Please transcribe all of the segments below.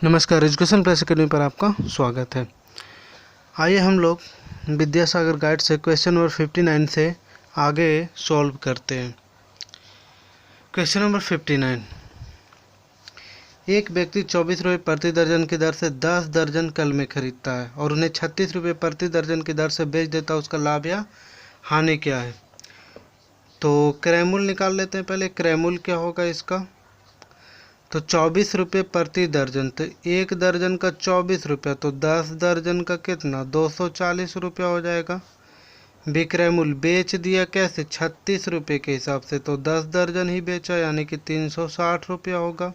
नमस्कार, education plus academy पर आपका स्वागत है। आइए हम लोग विद्यासागर गाइड से क्वेश्चन नंबर 59 से आगे सॉल्व करते हैं। Question number 59। एक व्यक्ति 24 रुपये प्रति दर्जन की दर से 10 दर्जन कल में खरीदता है और उन्हें 36 रुपये प्रति दर्जन की दर से बेच देता है। उसका लाभ या हानि क्या है? तो क्रयमूल्य निकाल लेते हैं। पहले क्रयमूल्य क्या होगा इसका? तो 24 रुपये प्रति दर्जन, तो एक दर्जन का 24 रुपया, तो 10 दर्जन का कितना? 240 रुपया हो जाएगा। विक्रय मूल्य बेच दिया कैसे? 36 रुपये के हिसाब से, तो 10 दर्जन ही बेचा यानी कि 360 रुपया होगा।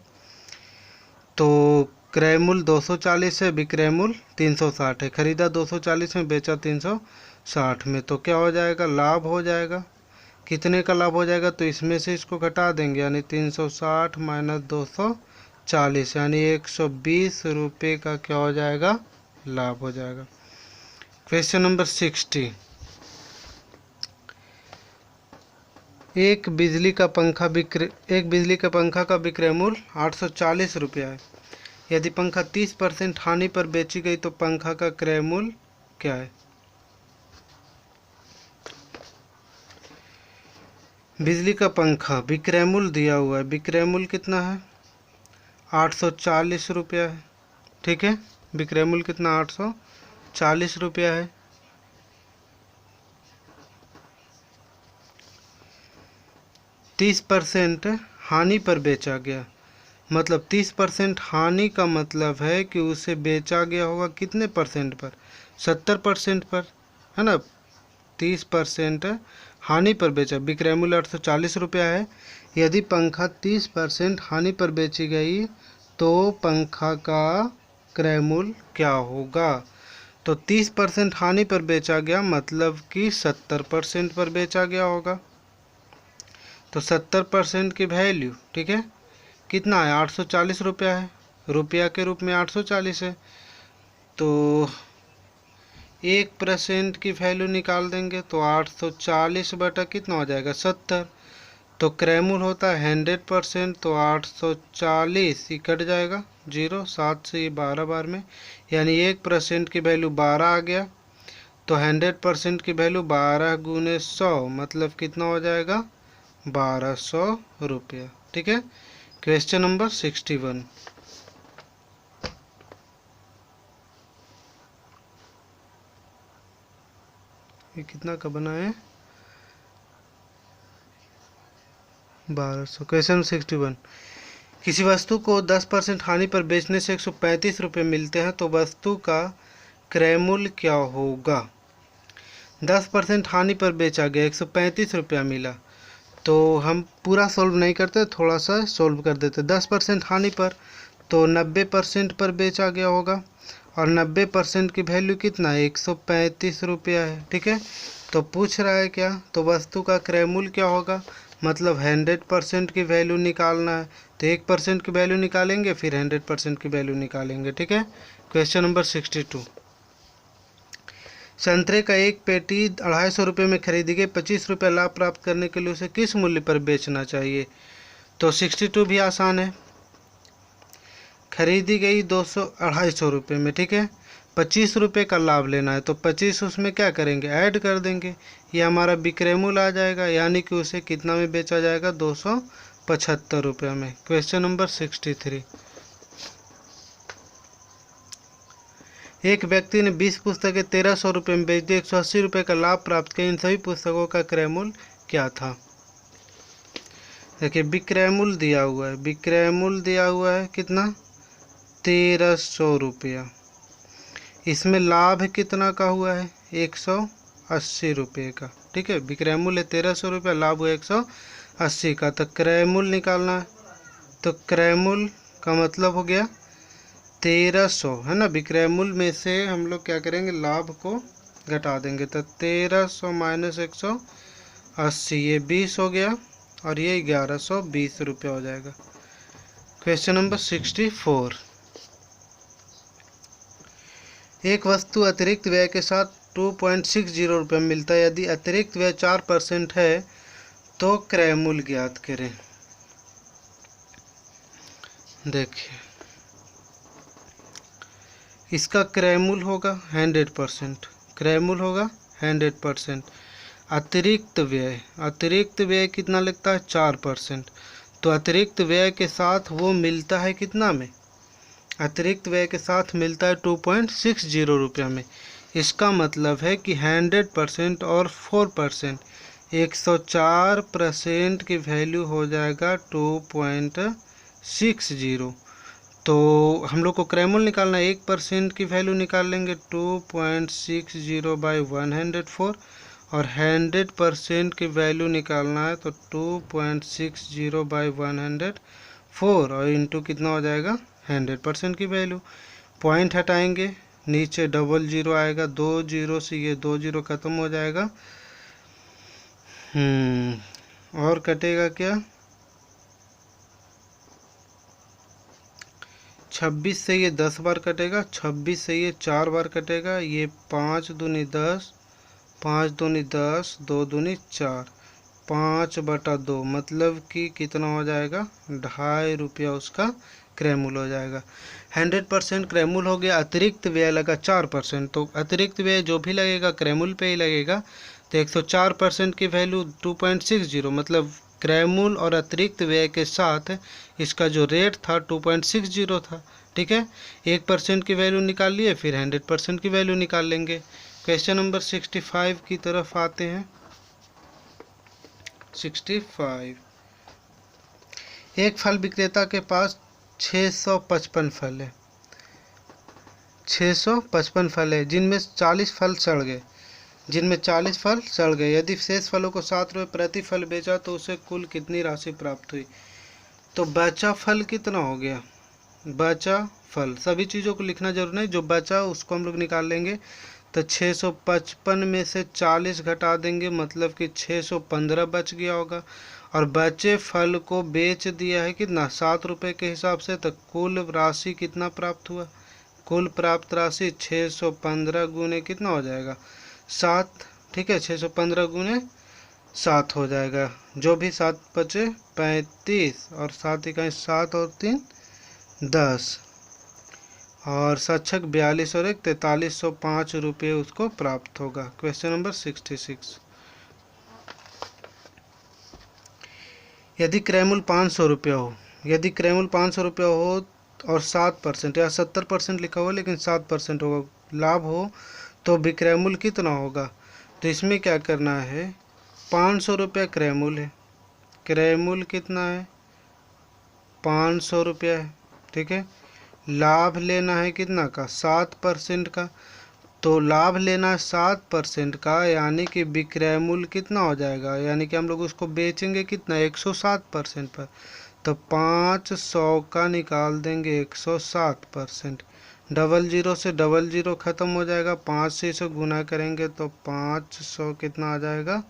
तो क्रय मूल्य 240 है, विक्रय मूल्य 360 है। खरीदा 240 में, बेचा 360 में, तो क्या हो जाएगा? लाभ हो जाएगा। कितने का लाभ हो जाएगा? तो इसमें से इसको घटा देंगे यानी 360 माइनस 240 यानी 120 रुपये का क्या हो जाएगा? लाभ हो जाएगा। Question number 60। एक बिजली का पंखा का विक्रय मूल्य 840 रुपया है। यदि पंखा 30% हानि पर बेची गई तो पंखा का क्रय मूल्य क्या है? बिजली का पंखा विक्रय मूल्य दिया हुआ है। विक्रय मूल्य कितना है? 840 रुपया है। ठीक है, विक्रय मूल्य कितना? 840 रुपया है। तीस परसेंट हानि पर बेचा गया, मतलब 30% हानि का मतलब है कि उसे बेचा गया होगा कितने परसेंट पर? 70% पर, है ना। 30% हानि पर बेचा, विक्रय मूल्य 840 रुपया है। यदि पंखा 30% हानि पर बेची गई तो पंखा का क्रय मूल्य क्या होगा? तो 30% हानि पर बेचा गया मतलब कि 70% पर बेचा गया होगा। तो 70% की वैल्यू, ठीक है, कितना है? 840 रुपया है। रुपया के रूप में 840 है, तो 1% की वैल्यू निकाल देंगे तो 840 बटा कितना हो जाएगा? 70। तो क्रय मूल्य होता है 100%, तो 840 ही कट जाएगा, 0 7 से 12 बार में, यानी 1% की वैल्यू 12 आ गया। तो 100% की वैल्यू 12 गुने 100 मतलब कितना हो जाएगा? 1200 रुपया। ठीक है। Question number 61। ये कितना का बना है? 1200। क्वेश्चन 61। किसी वस्तु को 10% हानि पर बेचने से 135 रुपये मिलते हैं तो वस्तु का क्रय मूल्य क्या होगा? 10% हानि पर बेचा गया, 135 रुपया मिला, तो हम पूरा सॉल्व नहीं करते, थोड़ा सा सॉल्व कर देते। 10% हानि पर, तो 90% पर बेचा गया होगा और 90% की वैल्यू कितना है? 135 रुपया है। ठीक है, तो पूछ रहा है क्या? तो वस्तु का क्रय मूल्य क्या होगा, मतलब 100% की वैल्यू निकालना है, तो 1% की वैल्यू निकालेंगे फिर 100% की वैल्यू निकालेंगे। ठीक है। Question number 62। संतरे का एक पेटी 250 रुपये में खरीदी गई, 25 रुपये लाभ प्राप्त करने के लिए उसे किस मूल्य पर बेचना चाहिए? तो 62 भी आसान है। खरीदी गई 250 रुपये में, ठीक है, 25 रुपये का लाभ लेना है, तो 25 उसमें क्या करेंगे? ऐड कर देंगे, ये हमारा विक्रय मूल्य आ जाएगा, यानी कि उसे कितना में बेचा जाएगा? 275 रुपये में। Question number 63। एक व्यक्ति ने 20 पुस्तकें 1300 रुपये में बेच दी, 180 रुपये का लाभ प्राप्त किया। इन सभी पुस्तकों का क्रय मूल्य क्या था? देखिए, विक्रय मूल्य दिया हुआ है। विक्रय मूल्य दिया हुआ है कितना? 1300 रुपया। इसमें लाभ कितना का हुआ है? 180 रुपये का। ठीक है, विक्रय मूल्य 1300 रुपया, लाभ हुआ 180 का। तो क्रय मूल्य निकालना है, तो क्रय मूल्य का मतलब हो गया 1300, है ना। विक्रय मूल्य में से हम लोग क्या करेंगे? लाभ को घटा देंगे, तो 1300 माइनस 180, ये 20 हो गया और ये 1120 रुपया हो जाएगा। Question number 64। एक वस्तु अतिरिक्त व्यय के साथ 2.60 रुपये मिलता है। यदि अतिरिक्त व्यय 4% है तो क्रय मूल्य ज्ञात करें। देखिए, इसका क्रयमूल्य होगा 100%, क्रयमूल्य होगा 100%। अतिरिक्त व्यय कितना लगता है 4%। तो अतिरिक्त व्यय के साथ वो मिलता है कितना में, अतिरिक्त व्यय के साथ मिलता है 2.60 रुपया में। इसका मतलब है कि 100% और 4%, 104% की वैल्यू हो जाएगा 2.60। तो हम लोग को क्रयमूल्य निकालना है, 1% की वैल्यू निकाल लेंगे 2.60 बाई 104, और 100% की वैल्यू निकालना है तो 2.60 बाई 104 और इंटू कितना हो जाएगा 100% की वैल्यू। पॉइंट हटाएंगे, नीचे डबल जीरो आएगा, 2 जीरो से ये 2 जीरो खत्म हो जाएगा। और कटेगा क्या, 26 से ये 10 बार कटेगा, 26 से ये 4 बार कटेगा, ये 5 दूनी 10, 5 दूनी 10, 2 दूनी 4, 5/2, मतलब कि कितना हो जाएगा 2.5 रुपया उसका क्रयमूल्य हो जाएगा। 100% क्रयमूल्य हो गया, अतिरिक्त व्यय लगा 4%, तो अतिरिक्त व्यय जो भी लगेगा क्रयमूल्य पे ही लगेगा। तो 104% की वैल्यू 2.60, मतलब क्रयमूल्य और अतिरिक्त व्यय के साथ इसका जो रेट था 2.60 था। ठीक है, 1% की वैल्यू निकाल लिए, फिर 100% की वैल्यू निकाल लेंगे। क्वेश्चन नंबर 65 की तरफ आते हैं। 65, एक फल विक्रेता के पास 655 फल है, 655 फल है जिनमें 40 फल सड़ गए, यदि शेष फलों को 7 रुपये प्रति फल बेचा तो उसे कुल कितनी राशि प्राप्त हुई। तो बचा फल कितना हो गया, बचा फल, सभी चीज़ों को लिखना जरूर नहीं, जो बचा उसको हम लोग निकाल लेंगे। तो 655 में से 40 घटा देंगे, मतलब कि 615 बच गया होगा, और बचे फल को बेच दिया है कितना 7 रुपये के हिसाब से। तो कुल राशि कितना प्राप्त हुआ, कुल प्राप्त राशि 615 गुने कितना हो जाएगा 7। ठीक है, 615 गुने 7 हो जाएगा, जो भी 7 बचे 35, और 7 इकाई 7 और 3 10, और 7 42 और 1 4305 रुपये उसको प्राप्त होगा। क्वेश्चन नंबर 66, यदि क्रयमूल्य 500 रुपया हो, यदि क्रयमूल्य 500 रुपया हो और 7% या 70% लिखा हुआ लेकिन 7% होगा, लाभ हो, तो विक्रयमूल्य कितना होगा। तो इसमें क्या करना है, 500 रुपया क्रयमूल्य है, क्रयमूल्य कितना है 500 रुपया है। ठीक है, लाभ लेना है कितना का 7% का, तो लाभ लेना है 7% का, यानी कि विक्रय मूल्य कितना हो जाएगा, यानी कि हम लोग उसको बेचेंगे कितना 107% पर। तो 500 का निकाल देंगे 107%, डबल जीरो से डबल जीरो खत्म हो जाएगा, 5 से इसे गुना करेंगे तो 500 कितना आ जाएगा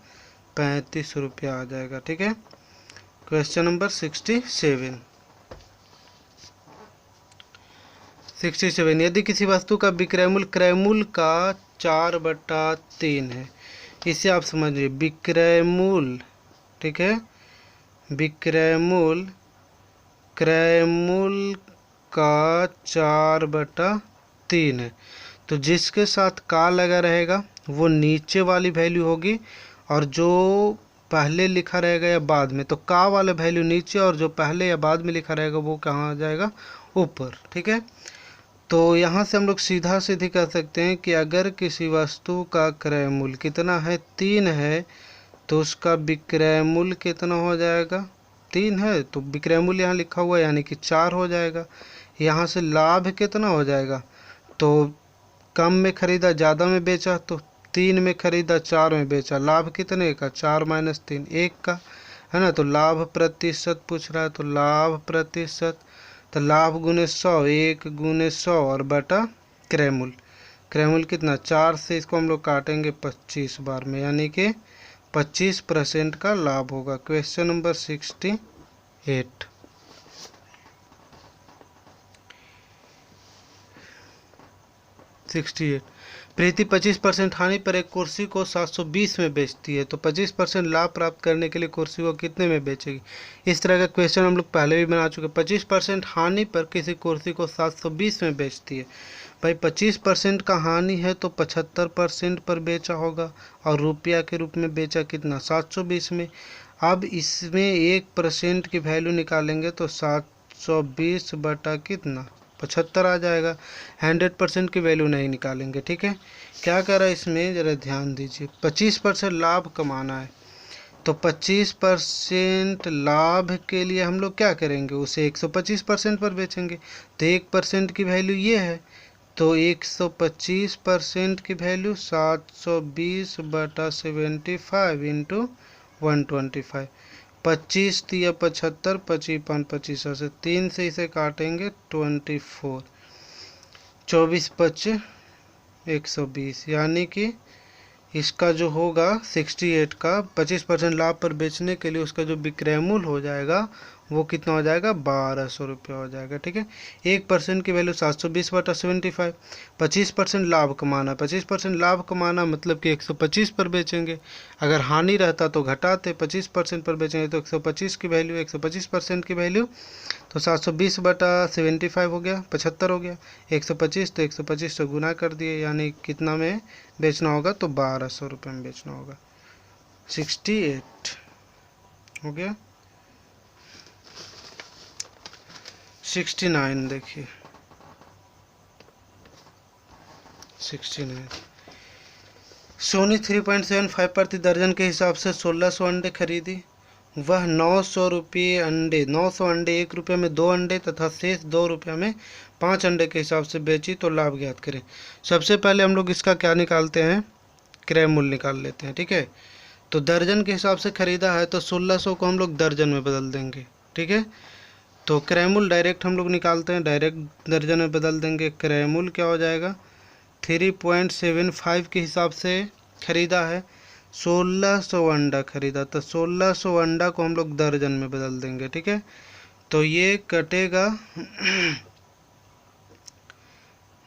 35 रुपया आ जाएगा। ठीक है, क्वेश्चन नंबर 67, यदि किसी वस्तु का विक्रयमूल्य क्रयमूल्य का 4/3 है, इसे आप समझिए विक्रयमूल्य, ठीक है, विक्रयमूल्य क्रयमूल्य का 4/3 है, तो जिसके साथ का लगा रहेगा वो नीचे वाली वैल्यू होगी, और जो पहले लिखा रहेगा या बाद में, तो का वाला वैल्यू नीचे, और जो पहले या बाद में लिखा रहेगा वो कहाँ आ जाएगा ऊपर। ठीक है, तो यहाँ से हम लोग सीधा सीधी कह सकते हैं कि अगर किसी वस्तु का क्रय मूल्य कितना है 3 है, तो उसका विक्रय मूल्य कितना हो जाएगा 3 है, तो विक्रय मूल्य यहाँ लिखा हुआ है यानी कि 4 हो जाएगा। यहाँ से लाभ कितना हो जाएगा, तो कम में खरीदा ज़्यादा में बेचा, तो 3 में खरीदा 4 में बेचा, लाभ कितने का 4 - 3 1 का है ना। तो लाभ प्रतिशत पूछ रहा है, तो लाभ प्रतिशत, तो लाभ गुने 100, 1 गुने 100 और बटा क्रयमूल्य, क्रयमूल्य कितना 4 से इसको हम लोग काटेंगे 25 बार में, यानी कि 25% का लाभ होगा। Question number 68, 68। प्रीति 25% हानि पर एक कुर्सी को 720 में बेचती है, तो 25% लाभ प्राप्त करने के लिए कुर्सी को कितने में बेचेगी। इस तरह का क्वेश्चन हम लोग पहले भी बना चुके। 25% हानि पर किसी कुर्सी को 720 में बेचती है। भाई 25% का हानि है तो 75% पर बेचा होगा, और रुपया के रूप में बेचा कितना, 720 में। अब इसमें 1% की वैल्यू निकालेंगे तो 720 बटा कितना, 75 आ जाएगा। 100% की वैल्यू नहीं निकालेंगे, ठीक है। क्या कर रहा है इसमें, ज़रा ध्यान दीजिए। 25% लाभ कमाना है, तो 25% लाभ के लिए हम लोग क्या करेंगे, उसे 125% पर बेचेंगे। तो 1% की वैल्यू ये है, तो 125% की वैल्यू 720 बटा 75 इंटू 125। 25 तिया 75, 25 25 से 3 से इसे काटेंगे 24, 24 25 120, यानी कि इसका जो होगा 68 का 25% लाभ पर बेचने के लिए उसका जो विक्रय मूल्य हो जाएगा वो कितना हो जाएगा, 1200 रुपया हो जाएगा, ठीक है। 1% की वैल्यू 720 बटा 75। 25% लाभ कमाना, 25% लाभ कमाना मतलब कि 125 पर बेचेंगे। अगर हानि रहता तो घटाते, 25% पर बेचेंगे तो 125 की वैल्यू, 125% की वैल्यू तो 720 बटा 75 हो गया, 75 हो गया। 125 तो 125 से गुना कर दिए, यानी कितना में बेचना होगा, तो 1200 रुपये में बेचना होगा। 68 हो गया। 69 देखिए, 69 सोनी 3.75 प्रति दर्जन के हिसाब से 1600 अंडे खरीदी। वह 900 रुपये अंडे, 900 अंडे 1 रुपये में 2 अंडे तथा शेष 2 रुपये में 5 अंडे के हिसाब से बेची, तो लाभ ज्ञात करें। सबसे पहले हम लोग इसका क्या निकालते हैं, क्रय मूल्य निकाल लेते हैं, ठीक है। तो दर्जन के हिसाब से खरीदा है तो 1600 को हम लोग दर्जन में बदल देंगे, ठीक है। तो क्रय मूल्य डायरेक्ट हम लोग निकालते हैं, डायरेक्ट दर्जन में बदल देंगे। क्रय मूल्य क्या हो जाएगा, 3.75 के हिसाब से खरीदा है, 1600 अंडा खरीदा, तो 1600 अंडा को हम लोग दर्जन में बदल देंगे, ठीक है। तो ये कटेगा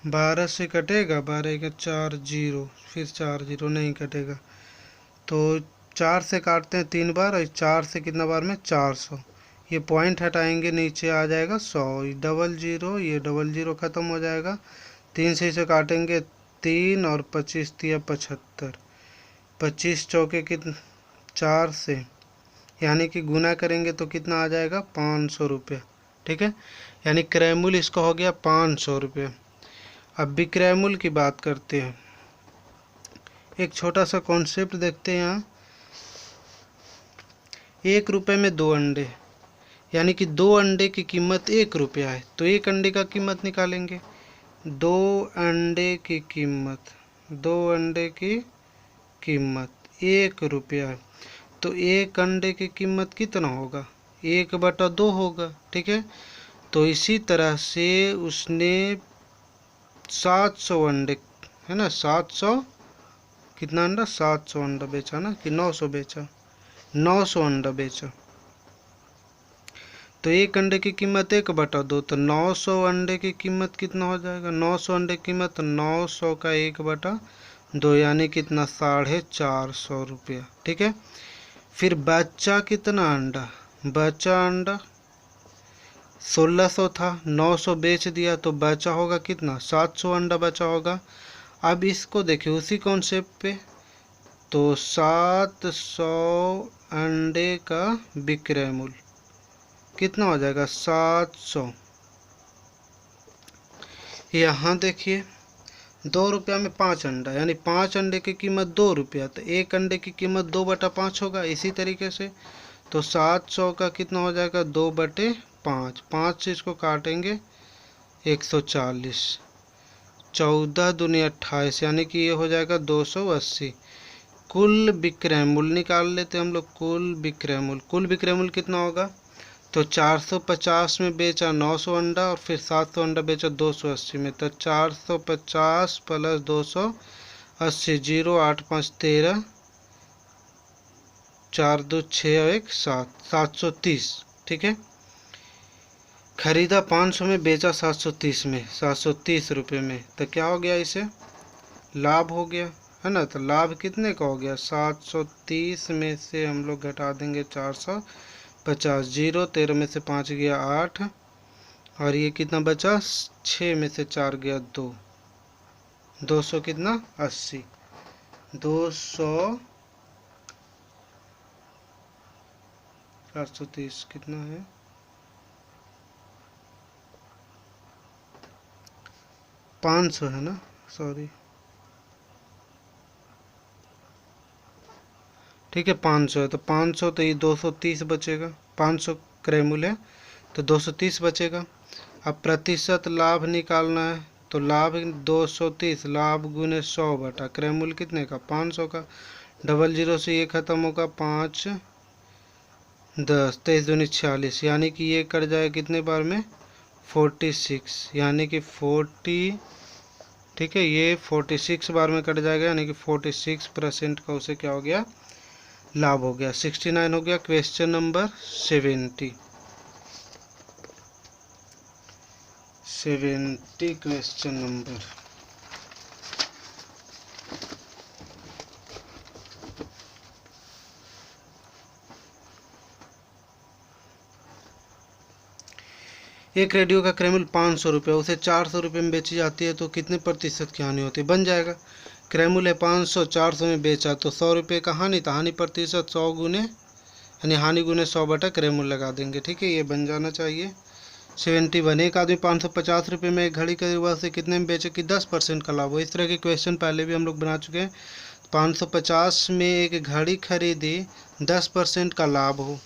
12 से कटेगा, 12 का 4 जीरो, फिर 4 जीरो नहीं कटेगा, तो 4 से काटते हैं 3 बार, और 4 से कितना बार में, 400। ये पॉइंट हटाएंगे, नीचे आ जाएगा 100, डबल जीरो, ये डबल जीरो ख़त्म हो जाएगा। 3 से इसे काटेंगे 3, और 25 तिया 75, 25 चौके कितने, 4 से, यानी कि गुना करेंगे तो कितना आ जाएगा, 500 रुपये, ठीक है। यानी क्रय मूल्य इसका हो गया 500 रुपये। अब विक्रय मूल्य की बात करते हैं। एक छोटा सा कॉन्सेप्ट देखते हैं यहाँ। 1 रुपये में 2 अंडे, यानी कि 2 अंडे की कीमत 1 रुपया है, तो 1 अंडे का कीमत निकालेंगे। 2 अंडे की कीमत, 2 अंडे की कीमत 1 रुपया है, तो 1 अंडे की कीमत कितना होगा, 1/2 होगा, ठीक है। तो इसी तरह से उसने 700 अंडे, है ना, 700 कितना अंडा, 700 अंडा बेचा ना, कि 900 बेचा, 900 अंडा बेचा, तो 1 अंडे की कीमत 1/2, तो 900 अंडे की कीमत कितना हो जाएगा, 900 अंडे की कीमत 900 का 1/2, यानी कितना, 450 रुपया, ठीक है। फिर बचा कितना अंडा, बचा अंडा 1600 था, 900 बेच दिया, तो बचा होगा कितना, 700 अंडा बचा होगा। अब इसको देखिए उसी कॉन्सेप्ट पे, तो 700 अंडे का विक्रय मूल्य कितना हो जाएगा, 700। यहाँ देखिए 2 रुपया में 5 अंडा, यानी 5 अंडे की कीमत 2 रुपया, तो 1 अंडे की कीमत 2/5 होगा। इसी तरीके से तो 700 का कितना हो जाएगा, 2/5, 5 से इसको काटेंगे 140, 14 दूनी 28, यानी कि ये हो जाएगा 280। कुल विक्रय मूल्य निकाल लेते हैं हम लोग, कुल विक्रय मूल्य, कुल विक्रय मूल्य कितना होगा, तो 450 में बेचा 900 अंडा, और फिर 700 अंडा बेचा 280 में, तो 450 प्लस 280, 0 8 5 13, 4 2 6 1 7, 730, ठीक है। खरीदा 500 में, बेचा 730 में, 730 रुपये में, तो क्या हो गया, इसे लाभ हो गया, है ना। तो लाभ कितने का हो गया, 730 में से हम लोग घटा देंगे 450, 0, 13 में से 5 गया 8, और ये कितना बचा, 6 में से 4 गया 2, 200 कितना, 80, 200, 430 कितना है, 500 है ना, सॉरी, ठीक है 500 है, तो 500, तो ये 230 बचेगा, 500 क्रयमूल है तो 230 बचेगा। अब प्रतिशत लाभ निकालना है, तो लाभ 230, लाभ गुने 100 बटा क्रयमूल कितने का, 500 का, 00 से ये खत्म होगा, 5 10, 23 दूनी 46, यानी कि ये कट जाएगा कितने बार में, 46, यानी कि 40, ठीक है, ये 46 बार में कट जाएगा, यानी कि 46% का उसे क्या हो गया, लाभ हो गया। 69 हो गया। क्वेश्चन नंबर 70, क्वेश्चन नंबर, एक रेडियो का क्रयमूल्य 500 रुपये, उसे 400 रुपये में बेची जाती है, तो कितने प्रतिशत की हानि होती है, बन जाएगा, क्रयमूल्य 500, 400 में बेचा तो 100 रुपये का हानि, तो हानि प्रतिशत 100 गुने, यानी हानि गुने 100 बटा क्रयमूल्य लगा देंगे, ठीक है, ये बन जाना चाहिए। 71, एक आदमी 550 रुपये में एक घड़ी खरीदा, से कितने में बेचे कि 10% का लाभ हो। इस तरह के क्वेश्चन पहले भी हम लोग बना चुके हैं। 550 में एक घड़ी खरीदी, 10% का लाभ हो,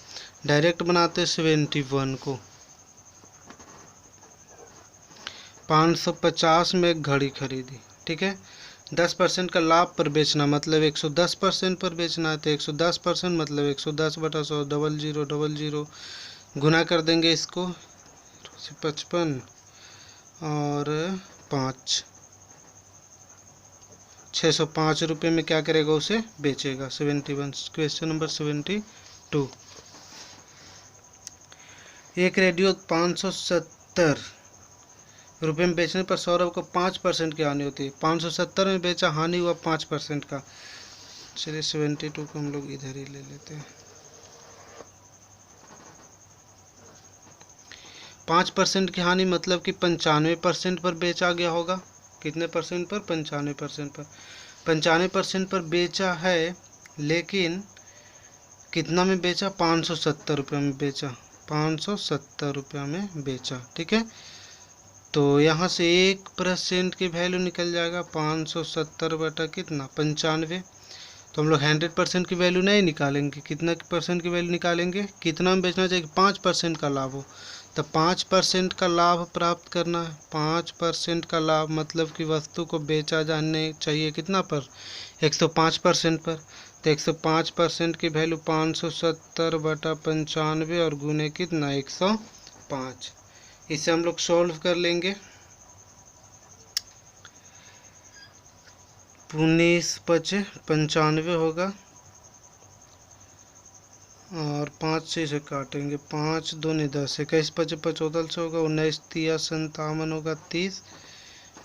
डायरेक्ट बनाते 71 को। 550 में एक घड़ी खरीदी, ठीक है, 10% का लाभ पर बेचना, मतलब 110% पर बेचना है, तो 110% मतलब 110 बटा 100, 0000 गुना कर देंगे इसको, 55 और 5, 605 रुपये में क्या करेगा, उसे बेचेगा। 71, क्वेश्चन नंबर 72, एक रेडियो 570 रुपये में बेचने पर सौरभ को 5% की हानि होती है, 570 में बेचा, हानि हुआ 5% का। चलिए 72 को हम लोग इधर ही ले लेते हैं। 5% की हानि मतलब कि 95% पर बेचा गया होगा, कितने परसेंट पर, 95% पर, 95% पर बेचा है, लेकिन कितना में बेचा, 570 रुपये में बेचा, 570 रुपये में बेचा, ठीक है। तो यहाँ से 1% की वैल्यू निकल जाएगा, 570 बटा कितना, 95, तो हम लोग 100% की वैल्यू नहीं निकालेंगे, कितना परसेंट की वैल्यू निकालेंगे, कितना में बेचना चाहिए, 5% का लाभ हो, तो 5% का लाभ प्राप्त करना है। 5% का लाभ मतलब कि वस्तु को बेचा जाने चाहिए कितना पर, 105% पर, तो 105% की वैल्यू 570 बटा 95 और गुने कितना, 105, इसे हम लोग सॉल्व कर लेंगे। 19 पचे 95 होगा, और 5 से इसे काटेंगे, 5 दूनी 10, 21 पचे 75 से होगा, 19 तिया 57 होगा, 30,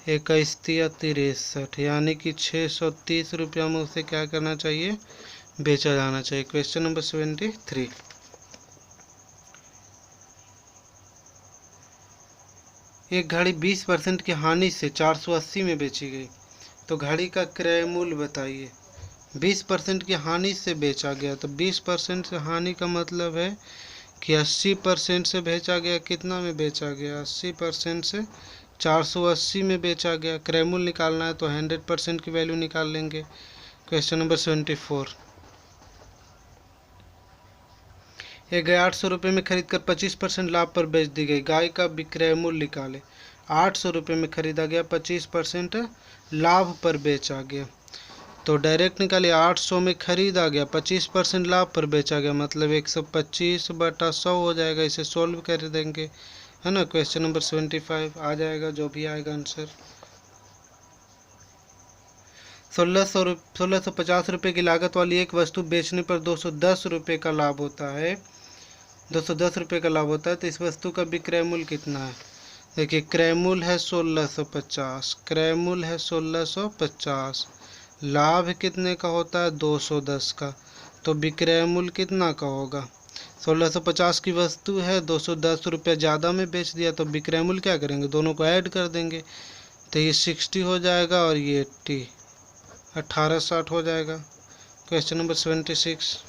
21 तिया 63, यानी कि 630 रुपया में उसे क्या करना चाहिए, बेचा जाना चाहिए। क्वेश्चन नंबर 73, एक घड़ी 20% की हानि से 480 में बेची गई, तो घड़ी का क्रय मूल्य बताइए। 20% की हानि से बेचा गया, तो 20% से हानि का मतलब है कि 80% से बेचा गया, कितना में बेचा गया, 80% से 480 में बेचा गया। क्रय मूल्य निकालना है तो 100% की वैल्यू निकाल लेंगे। क्वेश्चन नंबर 74, एक गाय 800 रुपये में खरीद कर 25% लाभ पर बेच दी गई। गाय का विक्रय मूल्य निकाले। 800 रुपये में खरीदा गया, 25% लाभ पर बेचा गया, तो डायरेक्ट निकालिए, 800 में खरीदा गया, 25% लाभ पर बेचा गया, मतलब 125 बटा 100 हो जाएगा। इसे सोल्व कर देंगे, है ना। क्वेश्चन नंबर 75 आ जाएगा, जो भी आएगा आंसर। 1650 रुपये की लागत वाली एक वस्तु बेचने पर 210 रुपये का लाभ होता है, 210 रुपये का लाभ होता है, तो इस वस्तु का विक्रय मूल्य कितना है? देखिए क्रय मूल्य है 1650, क्रय मूल्य है 1650, लाभ कितने का होता है? 210 का, तो विक्रय मूल्य कितना का होगा? 1650 की वस्तु है, 210 रुपये ज़्यादा में बेच दिया, तो विक्रय मूल्य क्या करेंगे? दोनों को ऐड कर देंगे, तो ये 60 हो जाएगा और ये 80, 1860 हो जाएगा। Question number 76।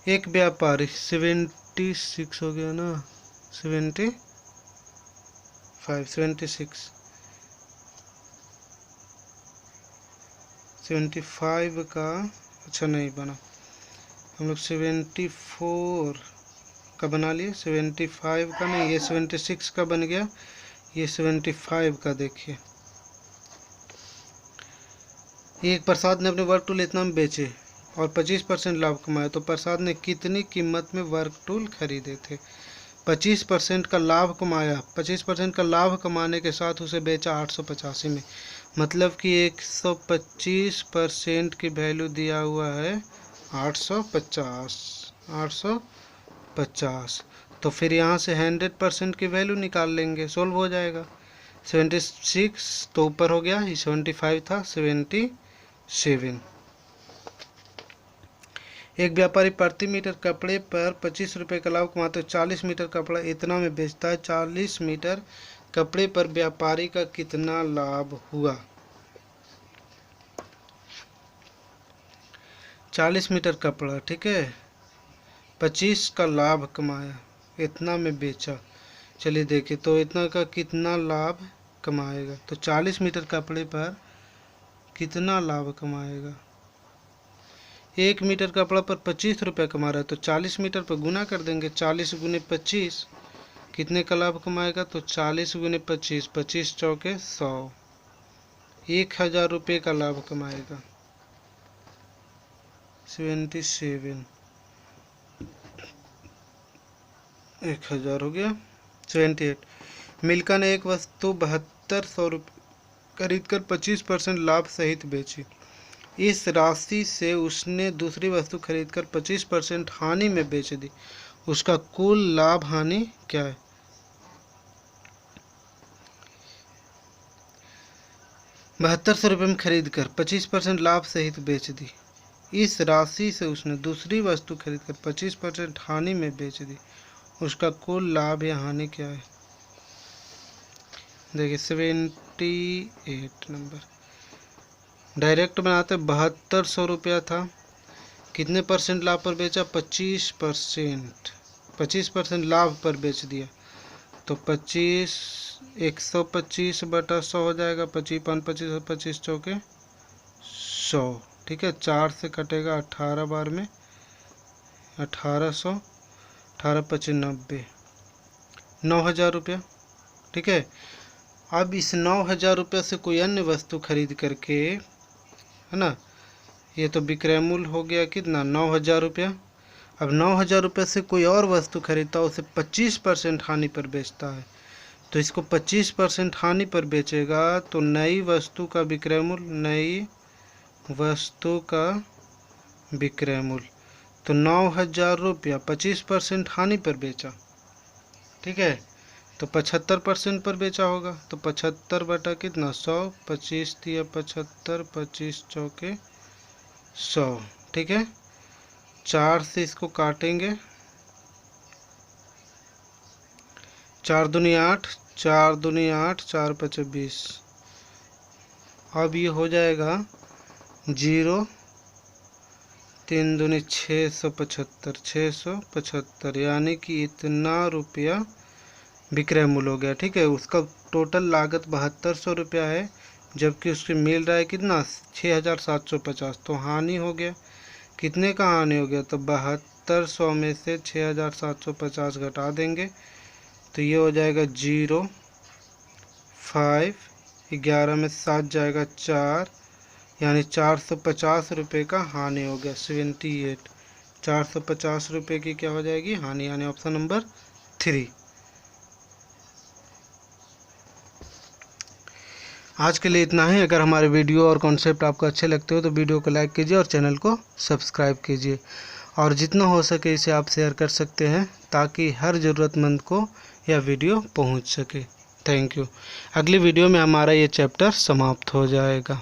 एक व्यापारी 76 हो गया ना, 76 75 का, अच्छा नहीं बना, हम लोग 74 का बना लिए, 75 का नहीं, ये 76 का बन गया, ये 75 का। देखिए एक प्रसाद ने अपने वर्क टूल इतना में बेचे और 25% लाभ कमाया, तो प्रसाद ने कितनी कीमत में वर्क टूल खरीदे थे? 25% का लाभ कमाया, 25% का लाभ कमाने के साथ उसे बेचा 885 में, मतलब कि 125% की वैल्यू दिया हुआ है 850। तो फिर यहाँ से 100% की वैल्यू निकाल लेंगे, सोल्व हो जाएगा। 76 तो ऊपर हो गया, 75 था, 77। एक व्यापारी प्रति मीटर कपड़े पर 25 रुपये का लाभ कमाते, 40 मीटर कपड़ा इतना में बेचता है, 40 मीटर कपड़े पर व्यापारी का कितना लाभ हुआ? 40 मीटर कपड़ा, ठीक है, 25 का लाभ कमाया, इतना में बेचा। चलिए देखिए तो इतना का कितना लाभ कमाएगा, तो 40 मीटर कपड़े पर कितना लाभ कमाएगा? 1 मीटर कपड़ा पर 25 रुपये कमा रहा है, तो 40 मीटर पर गुना कर देंगे, 40 गुने 25 कितने का लाभ कमाएगा? तो 40 गुने 25, 25 चौके 100, 1000 रुपये का लाभ कमाएगा। 77, 1000 हो गया। 78, मिल्का ने एक वस्तु 7200 रुपये खरीद कर 25% लाभ सहित बेची, इस राशि से उसने दूसरी वस्तु खरीदकर 25% हानि में बेच दी, उसका कुल लाभ हानि क्या है? ₹7200 में खरीद कर 25% लाभ सहित बेच दी, इस राशि से उसने दूसरी वस्तु खरीदकर 25% हानि में बेच दी, उसका कुल लाभ या हानि क्या है? देखिए 78 नंबर डायरेक्ट बनाते। 7200 रुपया था, कितने परसेंट लाभ पर बेचा? 25%, 25% लाभ पर बेच दिया, तो 125 बटा 100 हो जाएगा, 25 5 25 25 चौके 100, ठीक है, 4 से कटेगा 18 बार में 1800, 18 25 90, 9000 रुपया, ठीक है। अब इस 9000 रुपये से कोई अन्य वस्तु खरीद करके, है ना, ये तो विक्रय मूल्य हो गया कितना? 9000 रुपया। अब 9000 रुपये से कोई और वस्तु खरीदता है, उसे 25% हानि पर बेचता है, तो इसको 25% हानि पर बेचेगा, तो नई वस्तु का विक्रय मूल्य, नई वस्तु का विक्रय मूल्य, तो 9000 रुपया 25% हानि पर बेचा, ठीक है, तो 75% पर बेचा होगा, तो 75 बटा कितना? 100, 25 दिया 75, 25 चौके 100, ठीक है, 4 से इसको काटेंगे, 4 दूनी 8, 4 दूनी 8, 4 5 20, अब ये हो जाएगा 0, 3 दूनी 675, 675, यानी कि इतना रुपया विक्रय मूल्य हो गया, ठीक है। उसका टोटल लागत 7200 रुपया है, जबकि उसके मिल रहा है कितना? 6750, तो हानि हो गया, कितने का हानि हो गया? तो 7200 में से 6750 घटा देंगे, तो ये हो जाएगा 0, 5, 11 में 7 जाएगा 4, यानी 450 रुपये का हानि हो गया। 78, 450 रुपये की क्या हो जाएगी? हानि, यानी ऑप्शन नंबर 3। आज के लिए इतना ही। अगर हमारे वीडियो और कॉन्सेप्ट आपको अच्छे लगते हो तो वीडियो को लाइक कीजिए और चैनल को सब्सक्राइब कीजिए, और जितना हो सके इसे आप शेयर कर सकते हैं ताकि हर ज़रूरतमंद को यह वीडियो पहुंच सके। Thank you. अगली वीडियो में हमारा ये चैप्टर समाप्त हो जाएगा।